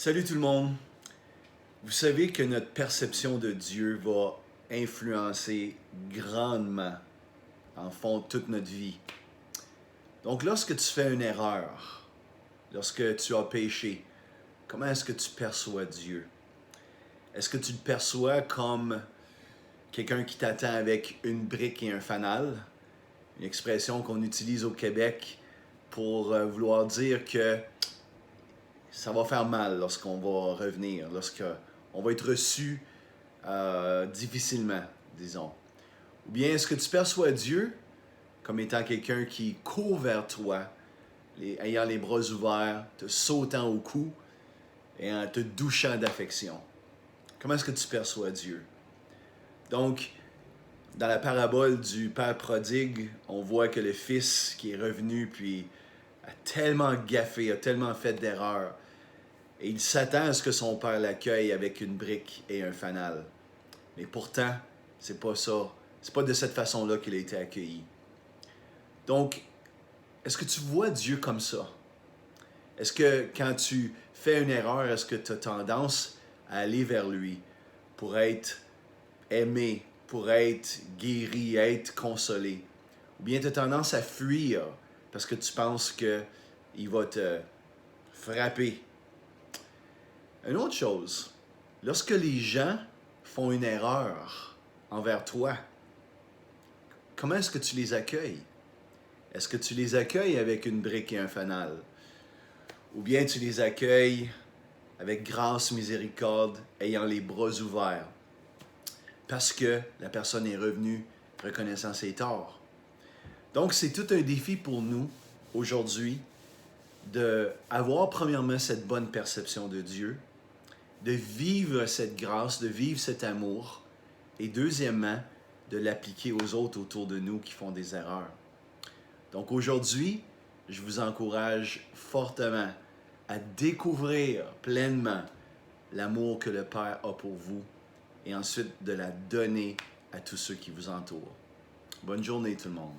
Salut tout le monde! Vous savez que notre perception de Dieu va influencer grandement, en fond, toute notre vie. Donc lorsque tu fais une erreur, lorsque tu as péché, comment est-ce que tu perçois Dieu? Est-ce que tu le perçois comme quelqu'un qui t'attend avec une brique et un fanal? Une expression qu'on utilise au Québec pour vouloir dire que ça va faire mal lorsqu'on va revenir, lorsqu'on va être reçu difficilement, disons. Ou bien est-ce que tu perçois Dieu comme étant quelqu'un qui court vers toi, ayant les bras ouverts, te sautant au cou et en te douchant d'affection? Comment est-ce que tu perçois Dieu? Donc, dans la parabole du Père prodigue, on voit que le Fils qui est revenu puis a tellement gaffé, a tellement fait d'erreurs, et il s'attend à ce que son père l'accueille avec une brique et un fanal. Mais pourtant, c'est pas ça. C'est pas de cette façon-là qu'il a été accueilli. Donc, est-ce que tu vois Dieu comme ça? Est-ce que quand tu fais une erreur, est-ce que tu as tendance à aller vers lui pour être aimé, pour être guéri, être consolé? Ou bien tu as tendance à fuir parce que tu penses qu'il va te frapper? Une autre chose, lorsque les gens font une erreur envers toi, comment est-ce que tu les accueilles? Est-ce que tu les accueilles avec une brique et un fanal? Ou bien tu les accueilles avec grâce, miséricorde, ayant les bras ouverts? Parce que la personne est revenue reconnaissant ses torts. Donc c'est tout un défi pour nous aujourd'hui d'avoir premièrement cette bonne perception de Dieu, de vivre cette grâce, de vivre cet amour, et deuxièmement, de l'appliquer aux autres autour de nous qui font des erreurs. Donc aujourd'hui, je vous encourage fortement à découvrir pleinement l'amour que le Père a pour vous et ensuite de la donner à tous ceux qui vous entourent. Bonne journée tout le monde.